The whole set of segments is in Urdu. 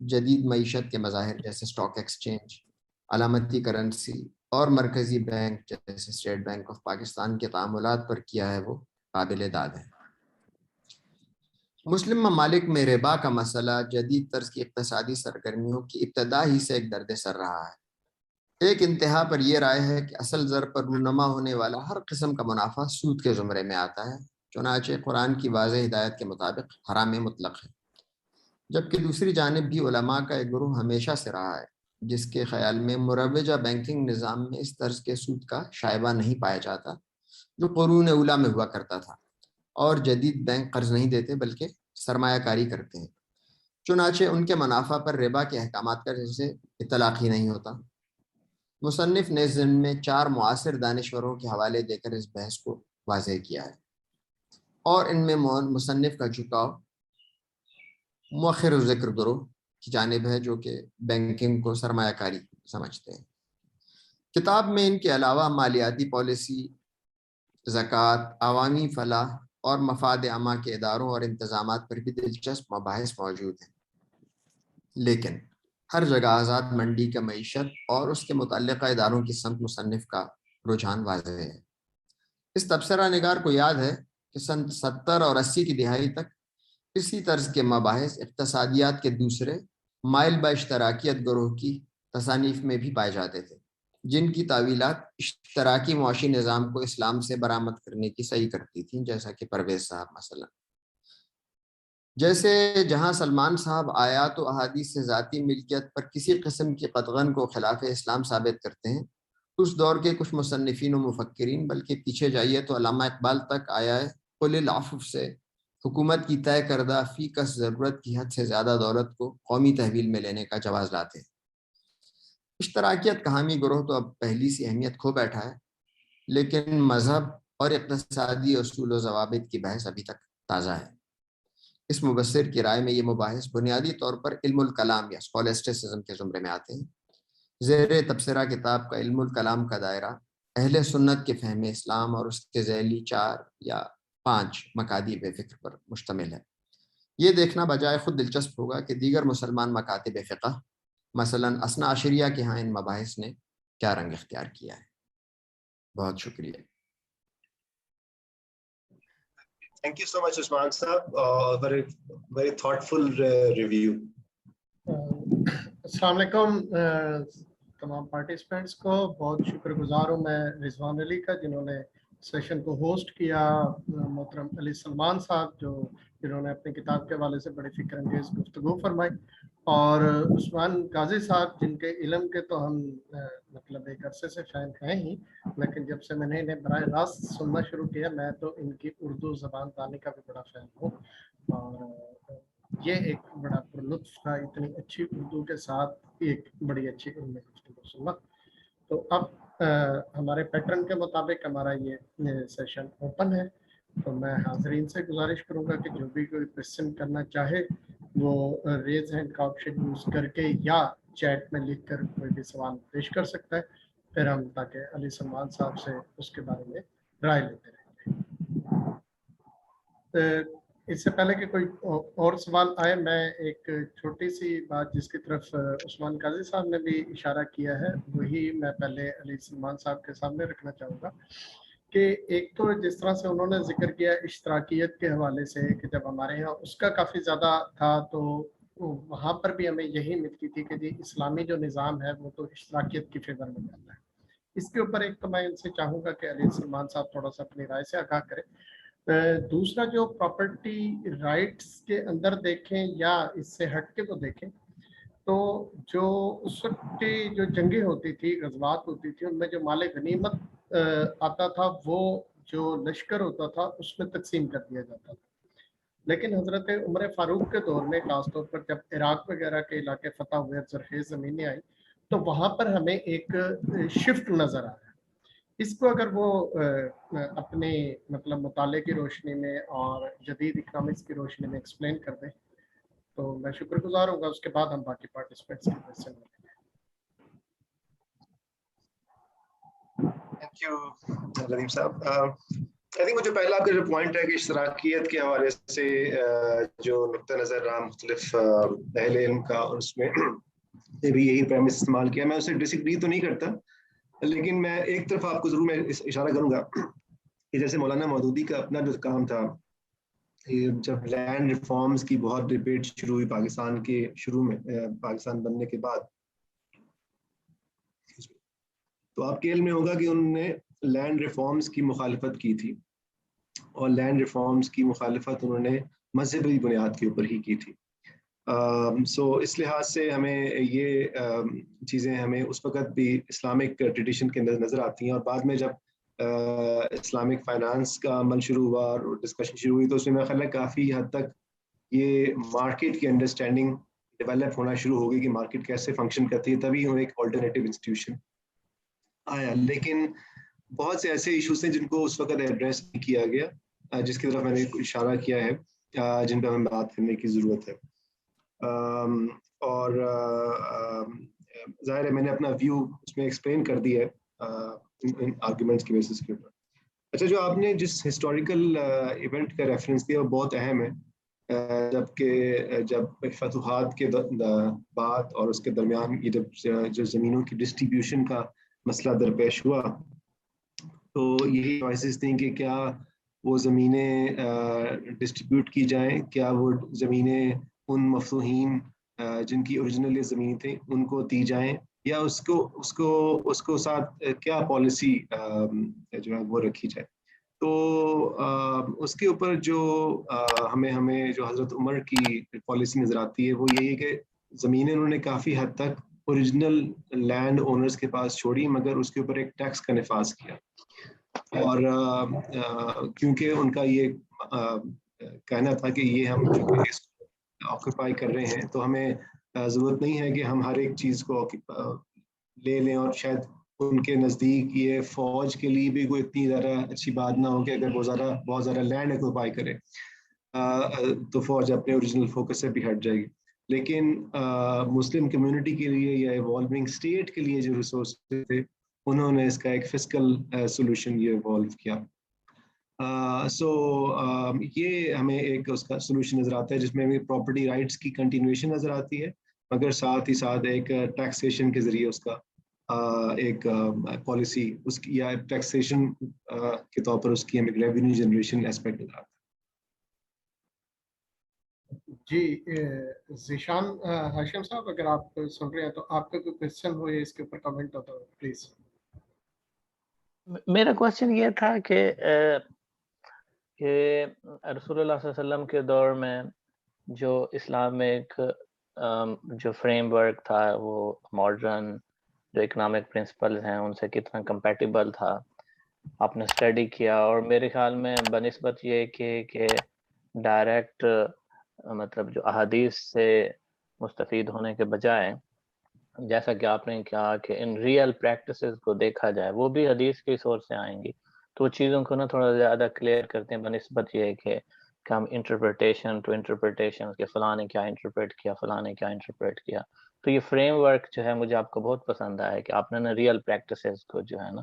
جدید معیشت کے مظاہر جیسے اسٹاک ایکسچینج، علامتی کرنسی اور مرکزی بینک جیسے اسٹیٹ بینک آف پاکستان کے تعاملات پر کیا ہے وہ قابل داد ہے۔ مسلم ممالک میں ربا کا مسئلہ جدید طرز کی اقتصادی سرگرمیوں کی ابتدا ہی سے ایک درد سر رہا ہے۔ ایک انتہا پر یہ رائے ہے کہ اصل زر پر رونما ہونے والا ہر قسم کا منافع سود کے زمرے میں آتا ہے، چنانچہ قرآن کی واضح ہدایت کے مطابق حرام مطلق ہے۔ جبکہ دوسری جانب بھی علماء کا ایک گروہ ہمیشہ سے رہا ہے جس کے خیال میں مروجہ بینکنگ نظام میں اس طرز کے سود کا شائبہ نہیں پایا جاتا جو قرون اولیٰ میں ہوا کرتا تھا، اور جدید بینک قرض نہیں دیتے بلکہ سرمایہ کاری کرتے ہیں، چنانچہ ان کے منافع پر ربا کے احکامات کا جیسے اطلاق ہی نہیں ہوتا۔ مصنف نے ضمن میں 4 معاصر دانشوروں کے حوالے دے کر اس بحث کو واضح کیا ہے، اور ان میں مصنف کا جھکاؤ مؤخر ذکر گروہ کی جانب ہے جو کہ بینکنگ کو سرمایہ کاری سمجھتے ہیں۔ کتاب میں ان کے علاوہ مالیاتی پالیسی، زکوٰۃ، عوامی فلاح اور مفاد عامہ کے اداروں اور انتظامات پر بھی دلچسپ مباحث موجود ہیں، لیکن ہر جگہ آزاد منڈی کا معیشت اور اس کے متعلقہ اداروں کی سمت مصنف کا رجحان واضح ہے۔ اس تبصرہ نگار کو یاد ہے کہ سن 70 اور 80 کی دہائی تک اسی طرز کے مباحث اقتصادیات کے دوسرے مائل با اشتراکیت گروہ کی تصانیف میں بھی پائے جاتے تھے، جن کی تعویلات اشتراکی معاشی نظام کو اسلام سے برآمد کرنے کی صحیح کرتی تھیں، جیسا کہ پرویز صاحب مثلا۔ جیسے جہاں سلمان صاحب آیات و احادیث سے ذاتی ملکیت پر کسی قسم کی قطغن کو خلاف اسلام ثابت کرتے ہیں، اس دور کے کچھ مصنفین و مفکرین، بلکہ پیچھے جائیے تو علامہ اقبال تک آیا ہے قل العفو سے حکومت کی طے کردہ فی کس ضرورت کی حد سے زیادہ دولت کو قومی تحویل میں لینے کا جواز لاتے ہیں۔ اشتراکیت کا حامی گروہ تو اب پہلی سی اہمیت کھو بیٹھا ہے، لیکن مذہب اور اقتصادی اصول و ضوابط کی بحث ابھی تک تازہ ہے۔ اس مبصر کی رائے میں یہ مباحث بنیادی طور پر علم الکلام یا اسکولسٹسزم کے زمرے میں آتے ہیں۔ زیر تبصرہ کتاب کا علم الکلام کا دائرہ اہل سنت کے فہم اسلام اور اس کے ذیلی 4 یا 5 مکاتب فکر پر مشتمل ہے۔ یہ دیکھنا بجائے خود دلچسپ ہوگا کہ دیگر مسلمان مکاتب فقہ مثلا اثنا عشریہ کے ہاں ان مباحث نے کیا رنگ اختیار کیا ہے۔ بہت شکریہ۔ Thank you so much, Usman Saab. Very thoughtful review. السلام علیکم تمام پارٹیسپینٹس کو۔ بہت شکر گزار ہوں میں رضوان علی کا جنہوں نے سیشن کو ہوسٹ کیا، محترم علی سلمان صاحب جنہوں نے اپنی کتاب کے حوالے سے بڑی فکر انگیز گفتگو فرمائی، اور عثمان قاضی صاحب جن کے علم کے تو ہم مطلب ایک عرصے سے فین ہیں ہی، لیکن جب سے میں نے انہیں براہ راست سننا شروع کیا میں تو ان کی اردو زبان دانی کا بھی بڑا فین ہوں، اور یہ ایک بڑا پرلطف تھا اتنی اچھی اردو کے ساتھ ایک بڑی اچھی علمی گفتگو سننا۔ تو اب ہمارے پیٹرن کے مطابق ہمارا یہ سیشن اوپن ہے، تو میں حاضرین سے گزارش کروں گا کہ جو بھی کوئی کویسچن کرنا چاہے وہ ریز ہینڈ کا آپشن یوز کر کے یا چیٹ میں لکھ کر کوئی بھی سوال پیش کر سکتا ہے، پھر ہم تاکہ علی سلمان صاحب سے اس کے بارے میں رائے لیتے رہیں گے۔ اس سے پہلے کہ کوئی اور سوال آئے، میں ایک چھوٹی سی بات جس کی طرف عثمان قاضی صاحب نے بھی اشارہ کیا ہے وہی میں پہلے علی سلمان صاحب کے سامنے رکھنا چاہوں گا کہ ایک تو جس طرح سے انہوں نے ذکر کیا اشتراکیت کے حوالے سے کہ جب ہمارے ہاں اس کا کافی زیادہ تھا تو وہاں پر بھی ہمیں یہی ملتی تھی کہ جی اسلامی جو نظام ہے وہ تو اشتراکیت کی فیور میں جاتا ہے۔ اس کے اوپر ایک تو میں ان سے چاہوں گا کہ علی سلمان صاحب تھوڑا سا اپنی رائے سے آگاہ کریں۔ دوسرا جو پراپرٹی رائٹس کے اندر دیکھیں یا اس سے ہٹ کے تو دیکھیں تو جو اس وقت کی جو جنگیں ہوتی تھی، غزوات ہوتی تھی، ان میں جو مال غنیمت آتا تھا وہ جو لشکر ہوتا تھا اس میں تقسیم کر دیا جاتا تھا، لیکن حضرت عمر فاروق کے دور میں خاص طور پر جب عراق وغیرہ کے علاقے فتح ہوئے، زرخیز زمینیں آئیں، تو وہاں پر ہمیں ایک شفٹ نظر آیا۔ اس کو اگر وہ اپنے مطلب مطالعے کی روشنی میں اور جدید اکنامکس کی روشنی میں ایکسپلین کر دیں تو میں شکر گزار ہوں گا، اس کے بعد ہم باقی پارٹیسپینٹس کے کویسچن لیں گے۔ Thank you, Nadeem Saab. I think وہ جو پہلا آپ کا جو پوائنٹ ہے کہ اشتراکیت کے حوالے سے جو نقطہ نظر رہا مختلف اہل علم کا، اور اس میں بھی یہی پریمس استعمال کیا. میں اسے ڈس ایگری تو نہیں کرتا، لیکن میں ایک طرف آپ کو ضرور میں اشارہ کروں گا کہ جیسے مولانا مودودی کا اپنا جو کام تھا، جب لینڈ ریفارمز کی بہت ڈبیٹ شروع ہوئی پاکستان کے شروع میں، پاکستان بننے کے بعد، تو آپ کے علم میں ہوگا کہ انہوں نے لینڈ ریفارمز کی مخالفت کی تھی، اور لینڈ ریفارمز کی مخالفت انہوں نے مذہبی بنیاد کے اوپر ہی کی تھی. سو اس لحاظ سے ہمیں یہ چیزیں ہمیں اس وقت بھی اسلامک ٹریڈیشن کے اندر نظر آتی ہیں، اور بعد میں جب اسلامک فائنانس کا عمل شروع ہوا اور ڈسکشن شروع ہوئی، تو اس میں میرا خیال ہے کافی حد تک یہ مارکیٹ کی انڈرسٹینڈنگ ڈیولپ ہونا شروع ہو گئی کہ مارکیٹ کیسے فنکشن کرتی ہے، تبھی وہ ایک آلٹرنیٹیو انسٹیٹیوشن آیا. لیکن بہت سے ایسے ایشوز ہیں جن کو اس وقت ایڈریس نہیں کیا گیا، جس کی طرف میں نے اشارہ کیا ہے، جن پہ ہمیں بات کرنے کی ضرورت ہے. اور ظاہر ہے میں نے اپنا ویو اس میں ایکسپلین کر دیا ہے ان آرگومنٹس کی بیسس کے اوپر. اچھا، جو آپ نے جس ہسٹوریکل ایونٹ کا ریفرنس دیا وہ بہت اہم ہے، جب فتوحات کے بعد اور اس کے درمیان یہ جو زمینوں کی ڈسٹریبیوشن کا مسئلہ درپیش ہوا، تو یہی چوائسیز تھیں کہ کیا وہ زمینیں ڈسٹریبیوٹ کی جائیں، کیا وہ زمینیں ان مفتوحین جن کی اوریجنل زمین تھیں ان کو دی جائیں، یا اس کو ساتھ کیا پالیسی جو ہے وہ رکھی جائے. تو اس کے اوپر جو ہمیں جو حضرت عمر کی پالیسی نظر آتی ہے وہ یہی ہے کہ زمینیں انہوں نے کافی حد تک اوریجنل لینڈ اونرز کے پاس چھوڑی، مگر اس کے اوپر ایک ٹیکس کا نفاذ کیا. اور کیونکہ ان کا یہ کہنا تھا کہ یہ ہم چونکہ آکوپائی کر رہے ہیں تو ہمیں ضرورت نہیں ہے کہ ہم ہر ایک چیز کو لے لیں، اور شاید ان کے نزدیک یہ فوج کے لیے بھی کوئی اتنی زیادہ اچھی بات نہ ہو کہ اگر وہ بہت زیادہ لینڈ آکوپائی کرے تو فوج اپنے اوریجنل فوکس سے بھی ہٹ جائے گی. لیکن مسلم کمیونٹی کے لیے یا ایوالونگ اسٹیٹ کے لیے جو ریسورسز تھے انہوں نے اس کا ایک فسکل سولوشن یہ ایوالو کیا. سو یہ ہمیں ایک اس کا سولوشن نظر آتا ہے جس میں ہمیں پراپرٹی رائٹس کی کنٹینیویشن نظر آتی ہے، مگر ساتھ ہی ساتھ ایک ٹیکسیشن کے ذریعے اس کا ایک پالیسی اس کی یا ٹیکسیشن کے طور پر اس کی ہمیں ریونیو جنریشن اسپیکٹ نظر آتا ہے. جی ذیشان ہاشم صاحب، اگر آپ سن رہے ہیں تو آپ کا کوئی کوشچن ہو یا اس کے اوپر کمنٹ ہو تو پلیز. میرا کوشچن یہ تھا کہ رسول اللہ صلی اللہ علیہ وسلم کے دور میں جو اسلام میں ایک جو فریم ورک تھا وہ ماڈرن جو اکنامک پرنسپلز ہیں ان سے کتنا کمپیٹیبل تھا، آپ نے اسٹڈی کیا. اور میرے خیال میں بنسبت یہ کہ ڈائریکٹ مطلب جو احادیث سے مستفید ہونے کے بجائے، جیسا کہ آپ نے کہا کہ ان ریئل پریکٹسز کو دیکھا جائے، وہ بھی حدیث کی سورس سے آئیں گی، تو چیزوں کو نا تھوڑا زیادہ کلیئر کرتے ہیں بنسبت یہ کہ ہم انٹرپریٹیشن ٹو انٹرپریٹیشن کہ فلاں نے کیا انٹرپریٹ کیا، فلاں نے کیا انٹرپریٹ کیا. تو یہ فریم ورک جو ہے مجھے آپ کو بہت پسند آیا کہ آپ نے نا ریئل پریکٹسز کو جو ہے نا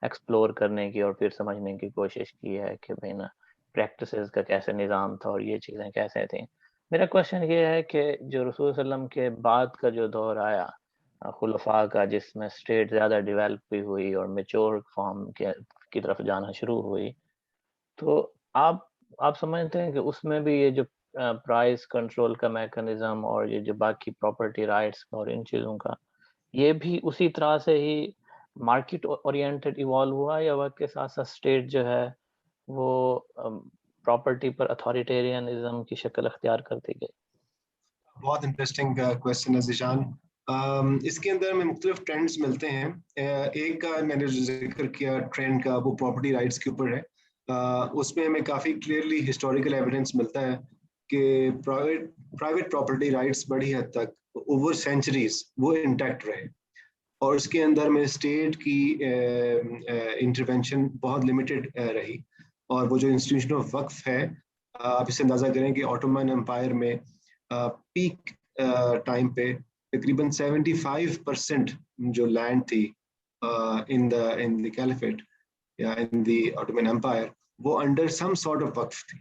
ایکسپلور کرنے کی اور پھر سمجھنے کی کوشش کی ہے کہ بھائی نا پریکٹسز کا کیسے نظام تھا اور یہ چیزیں کیسے تھیں. میرا کوشچن یہ ہے کہ جو رسول صلی اللہ علیہ وسلم کے بعد کا جو دور آیا خلفاء کا، جس میں اسٹیٹ زیادہ ڈیولپ بھی ہوئی اور میچور فارم کی طرف جانا شروع ہوئی، تو آپ سمجھتے ہیں کہ اس میں بھی یہ جو پرائز کنٹرول کا میکنزم اور یہ جو باقی پراپرٹی رائٹس کا اور ان چیزوں کا، یہ بھی اسی طرح سے ہی مارکیٹ اورینٹڈ ایوالو ہوا، یا وقت کے ساتھ ساتھ اسٹیٹ جو ہے وہ پراپرٹی پر اتھارٹیرینزم کی شکل اختیار کرتی گئی؟ بہت انٹرسٹنگ کویسچن ہے ذیشان. اس کے اندر ہمیں مختلف ٹرینڈز ملتے ہیں. ایک کا میں نے ذکر کیا ٹرینڈ کا، وہ پراپرٹی رائٹس کے اوپر ہے. اس میں ہمیں کافی کلیئرلی ہسٹوریکل ایویڈنس ملتا ہے کہ پرائیویٹ پراپرٹی رائٹس بڑی حد تک اوور سینچریز وہ انٹیکٹ رہے، اور اس کے اندر میں اسٹیٹ کی انٹرونشن بہت لمیٹڈ رہی. اور وہ جو انسٹیٹیوشن آف وقف ہے، آپ اسے اندازہ کریں کہ آٹومن امپائر میں پیک ٹائم پہ تقریباً 75% جو لینڈ تھی ان دی کیلیفیٹ یا ان دی آٹومن امپائر، وہ انڈر سم سارٹ آف وقف تھی.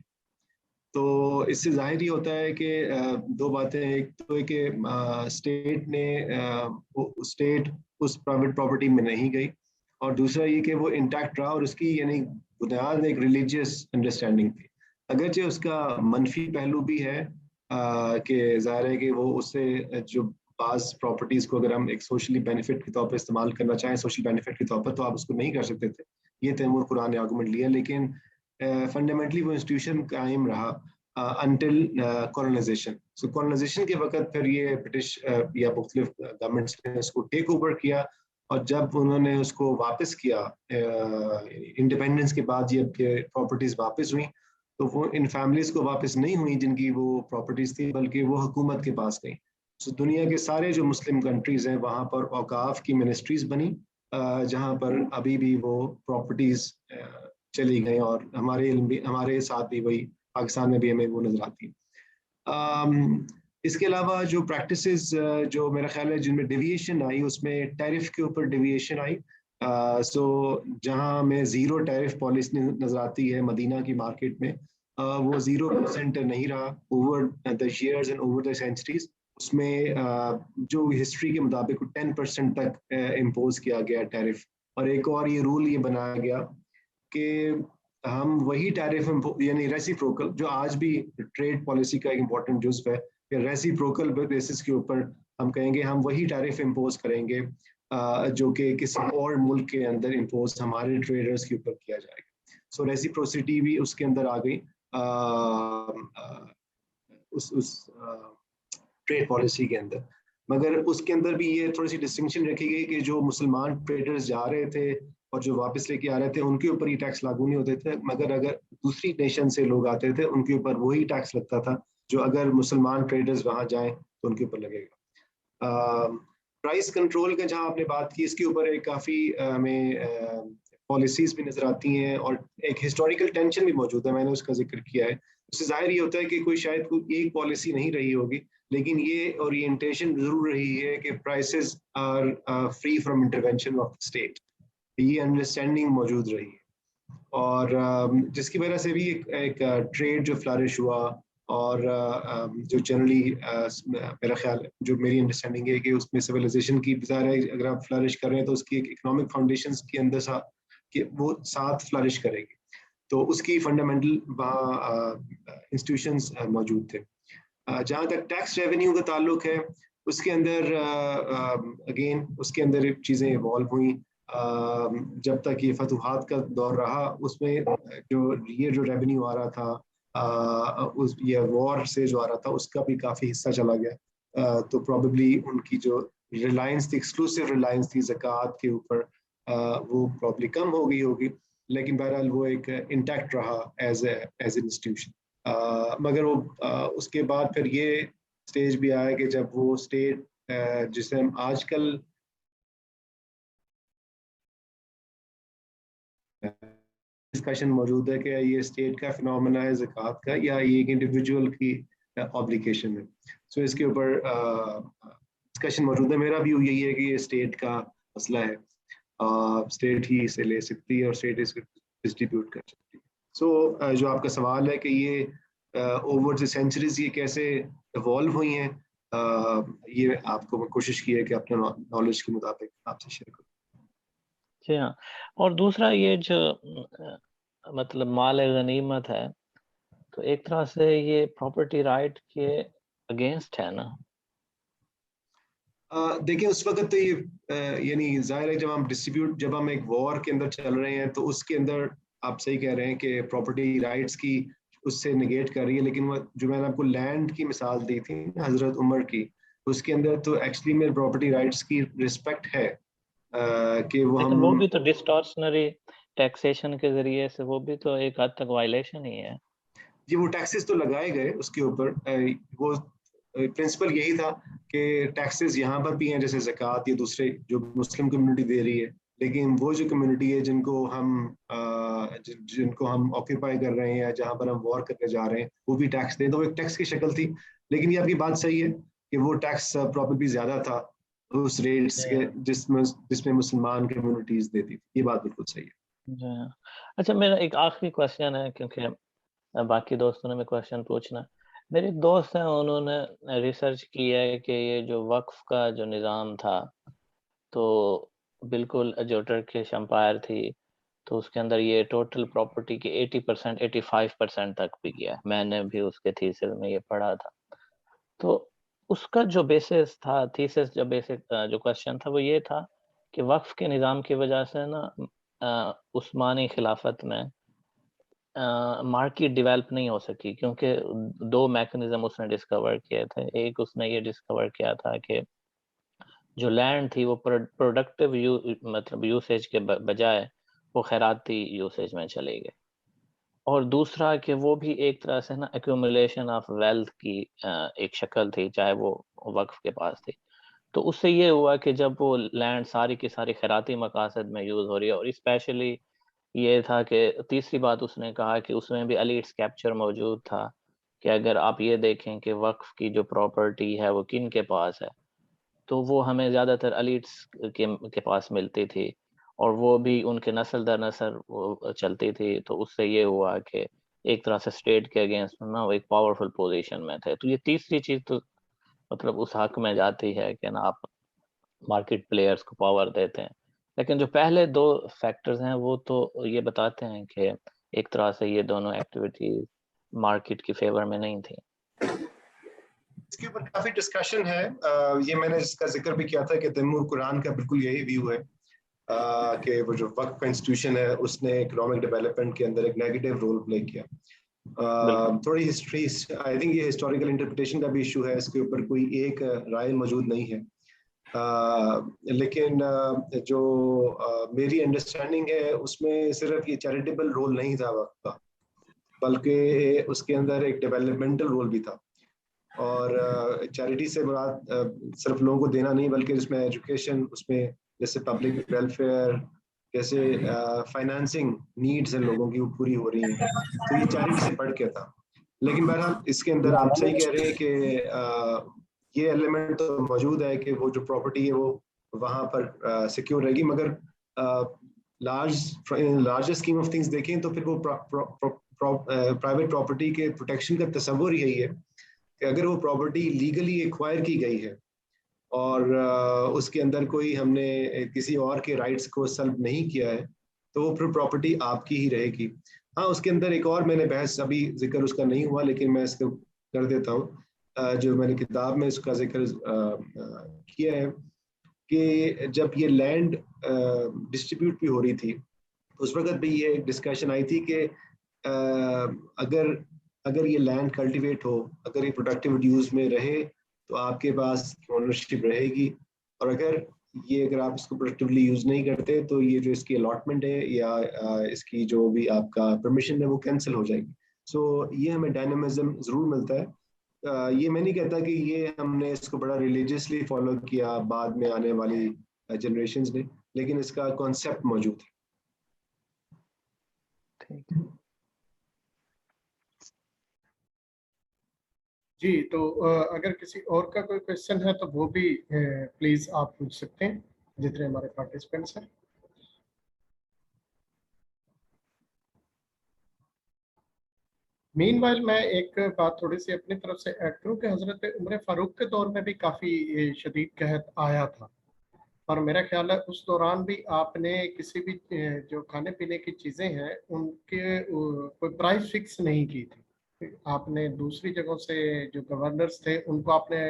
تو اس سے ظاہر ہی ہوتا ہے کہ دو باتیں, ایک تو ہے کہ اسٹیٹ اس پرائیویٹ پراپرٹی میں نہیں گئی, اور دوسرا یہ کہ وہ انٹیکٹ رہا, اور اس کی یعنی بنیاد ایک ریلیجیس انڈرسٹینڈنگ تھی. اگرچہ اس کا منفی پہلو بھی ہے کہ ظاہر ہے کہ وہ اس سے جو بعض پراپرٹیز کو اگر ہم ایک سوشلی بینیفٹ کے طور پر استعمال کرنا چاہیں, سوشل بینیفٹ کے طور پر, تو آپ اس کو نہیں کر سکتے تھے. یہ تیمور قرآن نے آرگومنٹ لیا, لیکن فنڈامنٹلی وہ انسٹیٹیوشن قائم رہا انٹل کولونائزیشن. سو کولونائزیشن کے وقت پھر یہ برٹش یا مختلف گورنمنٹس نے اس کو ٹیک اوور کیا, اور جب انہوں نے اس کو واپس کیا انڈیپینڈنس کے بعد, جب یہ پراپرٹیز واپس ہوئیں, تو وہ ان فیملیز کو واپس نہیں ہوئی جن کی وہ پراپرٹیز تھی, بلکہ وہ حکومت کے پاس گئیں. سو دنیا کے سارے جو مسلم کنٹریز ہیں وہاں پر اوقاف کی منسٹریز بنی, جہاں پر ابھی بھی وہ پراپرٹیز چلی گئیں, اور ہمارے ساتھ بھی وہی پاکستان میں بھی ہمیں وہ نظر آتی ہے. اس کے علاوہ جو پریکٹسز جو میرا خیال ہے جن میں ڈیویشن آئی, اس میں ٹیرف کے اوپر ڈیویشن آئی. سو جہاں میں زیرو ٹیرف پالیسی نظر آتی ہے مدینہ کی مارکیٹ میں, وہ 0% نہیں رہا over the years and over the centuries. اس میں جو ہسٹری کے مطابق 10% تک امپوز کیا گیا ٹیرف. اور ایک اور یہ رول یہ بنایا گیا کہ ہم وہی ٹیرف یعنی ریسیپروکل, جو آج بھی ٹریڈ پالیسی کا ایک امپورٹنٹ جزو ہے, کہ ریسیپروکل بیسس کے اوپر ہم کہیں گے ہم وہی ٹیرف امپوز کریں گے جو کہ کسی اور ملک کے اندر امپوز ہمارے ٹریڈرز کے اوپر کیا جائے گا. سو ریسیپروسٹی بھی اس کے اندر آ گئی اس ٹریڈ پالیسی کے اندر. مگر اس کے اندر بھی یہ تھوڑی سی ڈسٹنکشن رکھی گئی کہ جو مسلمان ٹریڈرز جا رہے تھے اور جو واپس لے کے آ رہے تھے ان کے اوپر یہ ٹیکس لاگو نہیں ہوتے تھے, مگر اگر دوسری نیشن سے لوگ آتے تھے ان کے اوپر وہی ٹیکس لگتا تھا جو اگر مسلمان ٹریڈرز وہاں جائیں تو ان کے اوپر لگے گا. پرائس کنٹرول کا جہاں آپ نے بات کی, اس کے اوپر ایک کافی ہمیں پالیسیز بھی نظر آتی ہیں, اور ایک ہسٹوریکل ٹینشن بھی موجود ہے, میں نے اس کا ذکر کیا ہے. اس سے ظاہر یہ ہوتا ہے کہ کوئی شاید کوئی ایک پالیسی نہیں رہی ہوگی, لیکن یہ اورینٹیشن ضرور رہی ہے کہ prices are free from intervention of state. یہ انڈرسٹینڈنگ موجود رہی ہے, اور جس کی وجہ سے بھی ایک ٹریڈ جو فلرش ہوا, اور جو جنرلی میرا خیال جو میری انڈرسٹینڈنگ ہے کہ اس میں سویلائزیشن کی ظاہر ہے اگر آپ فلرش کر رہے ہیں تو اس کی ایک اکنامک فاؤنڈیشنز کے اندر کہ وہ ساتھ فلرش کرے گی, تو اس کی فنڈامنٹل وہاں انسٹیٹیوشنز موجود تھے. جہاں تک ٹیکس ریونیو کا تعلق ہے, اس کے اندر اگین اس کے اندر چیزیں ایوالو ہوئیں. جب تک یہ فتوحات کا دور رہا, اس میں جو ریونیو آ رہا تھا یہ وار سے جو آ رہا تھا, اس کا بھی کافی حصہ چلا گیا. تو پروبیبلی ان کی جو ریلائنس تھی, ایکسکلوسیو ریلائنس تھی زکوٰۃ کے اوپر, وہ پروبیبلی کم ہو گئی ہوگی, لیکن بہرحال وہ ایک انٹیکٹ رہا ایز اے انسٹیٹیوشن. مگر وہ اس کے بعد پھر یہ اسٹیج بھی آیا کہ جب وہ اسٹیٹ جسے ہم آج کل ڈسکشن موجود ہے کہ یہ اسٹیٹ کا فنومنا ہے زکوٰۃ کا, یا یہ ایک انڈیویجول کی آبلیگیشن ہے. سو اس کے اوپر ڈسکشن موجود ہے. میرا ویو یہی ہے کہ یہ اسٹیٹ کا مسئلہ ہے, اسٹیٹ ہی اسے لے سکتی ہے اور اسٹیٹ اس کو ڈسٹریبیوٹ کر سکتی ہے. سو جو آپ کا سوال ہے کہ یہ اوور دی سینچریز یہ کیسے ایوالو ہوئی ہیں, یہ آپ کو میں کوشش کی ہے کہ اپنے نالج کے مطابق آپ سے شیئر کروں. جی ہاں, اور دوسرا یہ جو مطلب مال غنیمت ہے, تو ایک طرح سے یہ پراپرٹی رائٹ کے اگینسٹ ہے نا. دیکھیں اس وقت تو یہ یعنی ظاہر ہے جب ہم ایک وار کے اندر چل رہے ہیں تو اس کے اندر آپ صحیح کہہ رہے ہیں کہ پراپرٹی رائٹس کی اس سے نگیٹ کر رہی ہے, لیکن وہ جو میں نے آپ کو لینڈ کی مثال دی تھی حضرت عمر کی, اس کے اندر تو ایکچولی میں پراپرٹی رائٹس کی رسپیکٹ ہے کہ وہ لیکن وہ بھی تو ڈسٹارشنری ٹیکسیشن کے ذریعے سے وہ بھی تو ایک حد تک وائلیشن ہی ہے. جی وہ ٹیکسز تو لگائے گئے اس کے اوپر, وہ پرنسپل یہی تھا کہ ٹیکسز یہاں پر بھی ہیں جیسے زکوٰۃ یا دوسرے جو مسلم کمیونٹی دے رہی ہے, لیکن وہ جو کمیونٹی ہے جن کو ہم آکوپائی کر رہے ہیں یا جہاں پر ہم وار کرنے جا رہے ہیں وہ بھی ٹیکس دیں, تو وہ ایک ٹیکس کی شکل تھی. لیکن یہ آپ کی بات صحیح ہے کہ وہ ٹیکس پروبیبلی زیادہ تھا اس ریٹس کے جس میں مسلمان کمیونٹیز دیتی تھی. یہ بات بالکل صحیح ہے. جی ہاں. اچھا میرا ایک آخری کوشچن ہے کیونکہ باقی دوستوں نے میں کوشچن پوچھنا. میرے ایک دوست ہیں انہوں نے ریسرچ کی ہے کہ یہ جو وقف کا جو نظام تھا تو بالکل جو ٹرکش امپائر تھی تو اس کے اندر یہ ٹوٹل پراپرٹی کی 80% 85% تک بھی گیا. میں نے بھی اس کے تھیسس میں یہ پڑھا تھا. تو اس کا جو بیسس تھا تھیسس جو بیسک جو کوشچن تھا وہ یہ تھا کہ وقف کے نظام کی وجہ سے نا عثمانی خلافت میں مارکیٹ ڈیولپ نہیں ہو سکی کیونکہ دو میکنزم اس نے ڈسکور کیے تھے. ایک اس نے یہ ڈسکور کیا تھا کہ جو لینڈ تھی وہ پروڈکٹیو مطلب یوسیج کے بجائے وہ خیراتی یوسیج میں چلے گئے. اور دوسرا کہ وہ بھی ایک طرح سے نا ایکومولیشن آف ویلتھ کی ایک شکل تھی چاہے وہ وقف کے پاس تھی. تو اس سے یہ ہوا کہ جب وہ لینڈ ساری کی ساری خیراتی مقاصد میں یوز ہو رہی ہے اور اسپیشلی یہ تھا کہ تیسری بات اس نے کہا کہ اس میں بھی ایلیٹس کیپچر موجود تھا کہ اگر آپ یہ دیکھیں کہ وقف کی جو پراپرٹی ہے وہ کن کے پاس ہے تو وہ ہمیں زیادہ تر ایلیٹس کے پاس ملتی تھی اور وہ بھی ان کے نسل در نسل وہ چلتی تھی. تو اس سے یہ ہوا کہ ایک طرح سے اسٹیٹ کے اگینسٹ نا وہ ایک پاورفل پوزیشن میں تھے. تو یہ تیسری چیز تو مطلب اس حق میں جاتی ہے کہ نا آپ مارکیٹ پلیئرز کو پاور دیتے ہیں. لیکن جو پہلے دو فیکٹرز ہیں وہ تو یہ بتاتے ہیں کہ ایک طرح سے یہ دونوں ایکٹیویٹیز مارکیٹ کی فیور میں نہیں تھی. اس کے اوپر کافی ڈسکشن ہے. یہ میں نے اس کا ذکر بھی کیا تھا کہ تیمور قرآن کا بالکل یہی ویو ہے کہ وہ جو وقف کا انسٹیٹیوشن ہے اس نے اکنامک ڈیولپمنٹ کے اندر ایک نیگیٹو رول پلے کیا. تھوڑی ہسٹری آئی تھنک یہ ہسٹوریکل انٹرپریٹیشن کا بھی ایشو ہے. اس کے اوپر کوئی ایک رائے موجود نہیں ہے. لیکن جو میری انڈرسٹینڈنگ ہے اس میں صرف یہ چیریٹیبل رول نہیں تھا وقت کا بلکہ اس کے اندر ایک ڈیولپمنٹل رول بھی تھا. اور چیریٹی سے مراد صرف لوگوں کو دینا نہیں بلکہ اس میں ایجوکیشن اس میں جیسے پبلک ویلفیئر جیسے فائنانسنگ نیڈز ہیں لوگوں کی وہ پوری ہو رہی ہیں. تو یہ چیریٹی سے بڑھ کے تھا. لیکن بہرحال اس کے اندر آپ صحیح کہہ رہے ہیں کہ یہ ایلیمنٹ تو موجود ہے کہ وہ جو پراپرٹی ہے وہ وہاں پر سیکیور رہے گی. مگر لارج اسکیم آف تھنگس دیکھیں تو پھر وہ پرائیویٹ پراپرٹی کے پروٹیکشن کا تصور یہی ہے کہ اگر وہ پراپرٹی لیگلی ایکوائر کی گئی ہے اور اس کے اندر کوئی ہم نے کسی اور کے رائٹس کو سلب نہیں کیا ہے تو وہ پھر پراپرٹی آپ کی ہی رہے گی. ہاں اس کے اندر ایک اور میں نے بحث ابھی ذکر اس کا نہیں ہوا لیکن میں اس کو کر دیتا ہوں. جو میں نے کتاب میں اس کا ذکر کیا ہے کہ جب یہ لینڈ ڈسٹریبیوٹ بھی ہو رہی تھی اس وقت بھی یہ ایک ڈسکشن آئی تھی کہ اگر یہ لینڈ کلٹیویٹ ہو اگر یہ پروڈکٹیو یوز میں رہے تو آپ کے پاس اونرشپ رہے گی اور اگر آپ اس کو پروڈکٹیولی یوز نہیں کرتے تو یہ جو اس کی الاٹمنٹ ہے یا اس کی جو بھی آپ کا پرمیشن ہے وہ کینسل ہو جائے گی. سو یہ ہمیں ڈائنامزم ضرور ملتا ہے. یہ میں نہیں کہتا کہ یہ ہم نے اس کو بڑا ریلیجیسلی فالو کیا بعد میں آنے والی جنریشنز نے لیکن اس کا کانسیپٹ موجود ہے. جی تو اگر کسی اور کا کوئی کوشچن ہے تو وہ بھی پلیز آپ پوچھ سکتے ہیں جتنے ہمارے پارٹیسپینٹس ہیں. مین وائل میں ایک بات تھوڑی سی اپنی طرف سے ایڈ کروں کہ حضرت عمر فاروق کے دور میں بھی کافی شدید قحط آیا تھا اور میرا خیال ہے اس دوران بھی آپ نے کسی بھی جو کھانے پینے کی چیزیں ہیں ان کے کوئی پرائس فکس نہیں کی تھی. آپ نے دوسری جگہوں سے جو گورنرز تھے ان کو آپ نے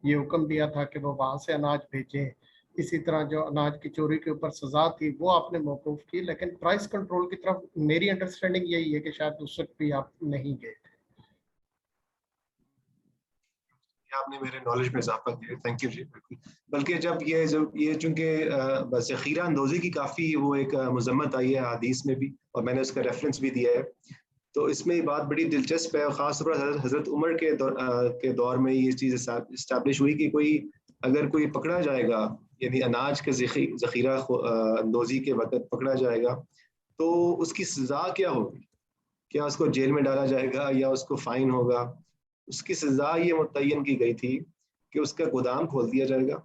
یہ حکم دیا تھا کہ وہ وہاں سے اناج بھیجیں. اسی طرح جو اناج کی چوری کے اوپر سزا تھی وہ آپ نے موقوف کی لیکن پرائس کنٹرول کی طرف میری انڈرسٹینڈنگ یہی ہے کہ شاید اس وقت بھی آپ نہیں گئے تھے. آپ نے میرے نالج میں اضافہ کیا. تھینک یو جی. بلکہ جب یہ چونکہ ذخیرہ اندوزی کی کافی وہ ایک مذمت آئی ہے حدیث میں بھی اور میں نے اس کا ریفرنس بھی دیا ہے تو اس میں یہ بات بڑی دلچسپ ہے. خاص طور پر حضرت عمر کے دور میں یہ چیز اسٹیبلش ہوئی کہ اگر کوئی پکڑا جائے گا یعنی اناج کے ذخیرہ اندوزی کے وقت پکڑا جائے گا تو اس کی سزا کیا ہوگی. کیا اس کو جیل میں ڈالا جائے گا یا اس کو فائن ہوگا. اس کی سزا یہ متعین کی گئی تھی کہ اس کا گودام کھول دیا جائے گا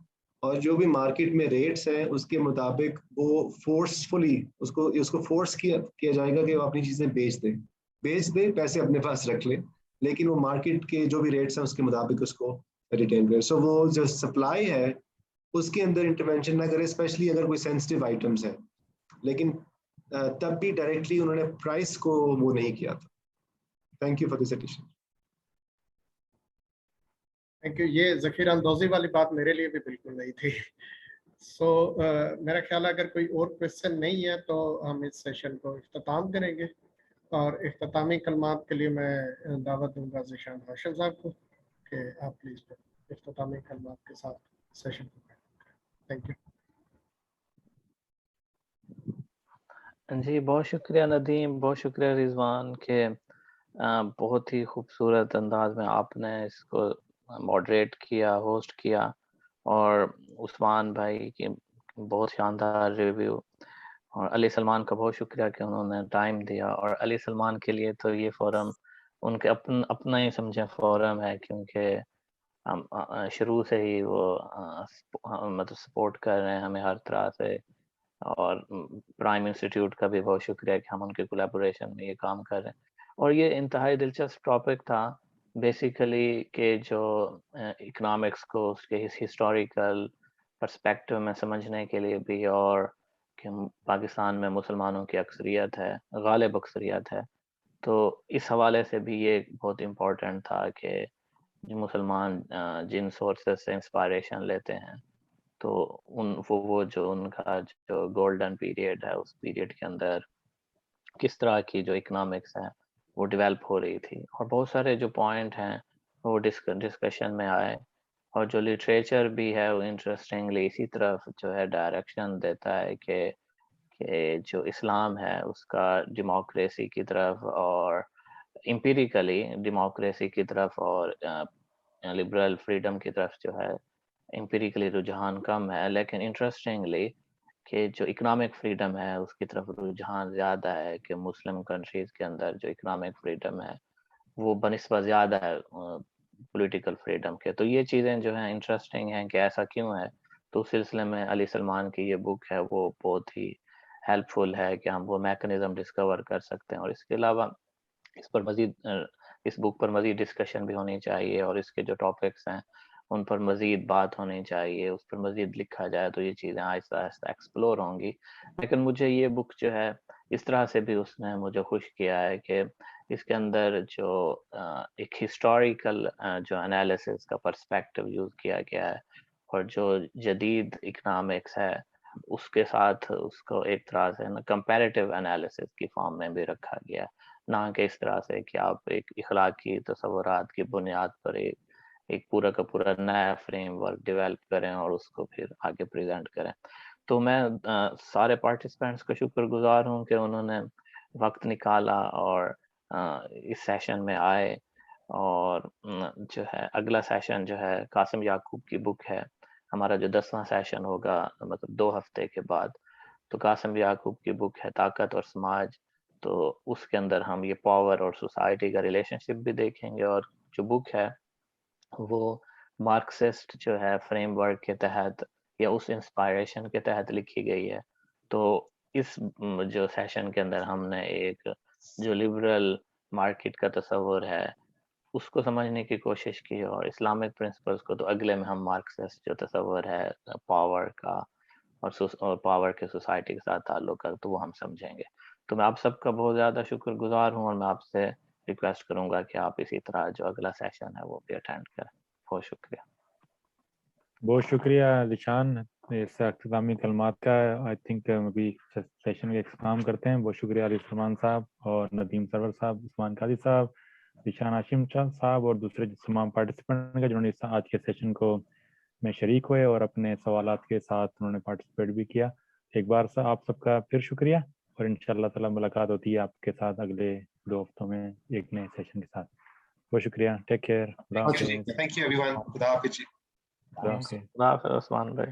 اور جو بھی مارکیٹ میں ریٹس ہیں اس کے مطابق وہ فورسفلی اس کو فورس کیا جائے گا کہ وہ اپنی چیزیں بیچ دے, پیسے اپنے پاس رکھ لے, لیکن وہ مارکیٹ کے جو بھی ریٹس ہیں اس کے مطابق اس کو ریٹین کرے. سو وہ جو سپلائی ہے اس کے اندر انٹرونشن نہ کرے, اسپیشلی اگر کوئی سینسٹیو آئٹمس ہیں, لیکن تب بھی ڈائریکٹلی انہوں نے پرائس کو وہ نہیں کیا تھا. Thank you for this addition. Thank you. یہ ذخیرہ اندوزی والی بات میرے لیے بھی بالکل نہیں تھی. سو میرا خیال ہے اگر کوئی اور کوشچن نہیں ہے تو ہم اس سیشن کو اختتام کریں گے, اور اختتامی کلمات کے لیے میں دعوت دوں گا ذیشان ہاشم صاحب کو کہ آپ پلیز اختتامی کلمات کے ساتھ سیشن کو کریں. Thank you. جی بہت شکریہ ندیم, بہت شکریہ رضوان کہ بہت ہی خوبصورت انداز میں آپ نے اس کو ماڈریٹ کیا, ہوسٹ کیا, اور عثمان بھائی کی بہت شاندار ریویو, اور علی سلمان کا بہت شکریہ کہ انہوں نے ٹائم دیا. اور علی سلمان کے لیے تو یہ فورم ان کے اپنا ہی سمجھیں فورم ہے, کیونکہ ہم شروع سے ہی وہ مطلب سپورٹ کر رہے ہیں ہمیں ہر طرح سے, اور پرائم انسٹیٹیوٹ کا بھی بہت شکریہ کہ ہم ان کے کولیبوریشن میں یہ کام کر رہے ہیں. اور یہ انتہائی دلچسپ ٹاپک تھا بیسیکلی کہ جو اکنامکس کو اس کے ہسٹوریکل پرسپیکٹو میں سمجھنے کے لیے بھی, اور کہ پاکستان میں مسلمانوں کی اکثریت ہے, غالب اکثریت ہے, تو اس حوالے سے بھی یہ بہت امپورٹنٹ تھا کہ جو مسلمان جن سورسز سے انسپائریشن لیتے ہیں تو وہ جو ان کا جو گولڈن پیریڈ ہے اس پیریڈ کے اندر کس طرح کی جو اکنامکس ہے وہ ڈیولپ ہو رہی تھی. اور بہت سارے جو پوائنٹ ہیں وہ ڈسکشن میں آئے, اور جو لٹریچر بھی ہے وہ انٹرسٹنگلی اسی طرف جو ہے ڈائریکشن دیتا ہے کہ جو اسلام ہے اس کا ڈیموکریسی کی طرف اور امپیریکلی ڈیموکریسی کی طرف اور لبرل فریڈم کی طرف جو ہے امپیریکلی رجحان کم ہے, لیکن انٹرسٹنگلی کہ جو اکنامک فریڈم ہے اس کی طرف رجحان زیادہ ہے, کہ مسلم کنٹریز کے اندر جو اکنامک فریڈم ہے وہ بنسبت زیادہ ہے پولیٹیکل فریڈم کے. تو یہ چیزیں جو ہیں انٹرسٹنگ ہیں کہ ایسا کیوں ہے. تو اس سلسلے میں علی سلمان کی یہ بک ہے وہ بہت ہی ہیلپ فل ہے کہ ہم وہ میکنزم ڈسکور کر سکتے ہیں. اور اس کے علاوہ اس بک پر مزید ڈسکشن بھی ہونی چاہیے, اور اس کے جو ٹاپکس ہیں ان پر مزید بات ہونی چاہیے, اس پر مزید لکھا جائے تو یہ چیزیں آہستہ آہستہ ایکسپلور ہوں گی. لیکن مجھے یہ بک جو ہے اس طرح سے بھی اس نے مجھے خوش کیا ہے کہ اس کے اندر جو ایک ہسٹوریکل جو انالیسس کا پرسپیکٹو یوز کیا گیا ہے, اور جو جدید اکنامکس ہے اس کے ساتھ اس کو ایک طرح سے کمپیریٹیو انالیسس کی فارم میں بھی رکھا گیا, نہ کہ اس طرح سے کہ آپ ایک اخلاقی تصورات کی بنیاد پر ایک پورا کا پورا نیا فریم ورک ڈیولپ کریں اور اس کو پھر آگے پریزنٹ کریں. تو میں سارے پارٹیسپینٹس کا شکر گزار ہوں کہ انہوں نے وقت نکالا اور اس سیشن میں آئے. اور جو ہے اگلا سیشن جو ہے قاسم یعقوب کی بک ہے, ہمارا جو 10واں سیشن ہوگا مطلب 2 ہفتے کے بعد, تو قاسم یعقوب کی بک ہے طاقت اور سماج. تو اس کے اندر ہم یہ پاور اور سوسائٹی کا ریلیشن شپ بھی دیکھیں گے, اور جو بک ہے وہ مارکسسٹ جو ہے فریم ورک کے تحت یا اس انسپائریشن کے تحت لکھی گئی ہے. تو اس جو سیشن کے اندر ہم نے ایک جو لبرل مارکیٹ کا تصور ہے اس کو سمجھنے کی کوشش کی, اور اسلامک پرنسپلز کو تو اگلے میں ہم مارکسسٹ جو تصور ہے پاور کا اور پاور کے سوسائٹی کے ساتھ تعلق ہے تو وہ ہم سمجھیں گے. تو میں آپ سب کا بہت زیادہ شکر گزار ہوں, اور میں آپ سے ریکویسٹ کروں گا کہ آپ اسی طرح جو اگلا سیشن ہے وہ بھی اٹینڈ کریں. بہت شکریہ. بہت شکریہ ذیشان اس اختتامی کلمات کا. آئی تھنک ابھی سیشن کا اختتام کرتے ہیں. بہت شکریہ علی سلمان صاحب اور ندیم سرور صاحب, عثمان قاضی صاحب, ذیشان ہاشم صاحب اور دوسرے تمام پارٹیسپینٹ کا جنہوں نے آج کے سیشن کو میں شریک ہوئے اور اپنے سوالات کے ساتھ انہوں نے پارٹیسپیٹ بھی کیا. ایک بار آپ سب کا پھر شکریہ, اور انشاءاللہ تعالی ملاقات ہوتی ہے آپ کے ساتھ اگلے 2 ہفتوں میں ایک نئے سیشن کے ساتھ. بہت شکریہ. Take care. Thank you every one. خدا حافظ. خدا حافظ عثمان بھائی.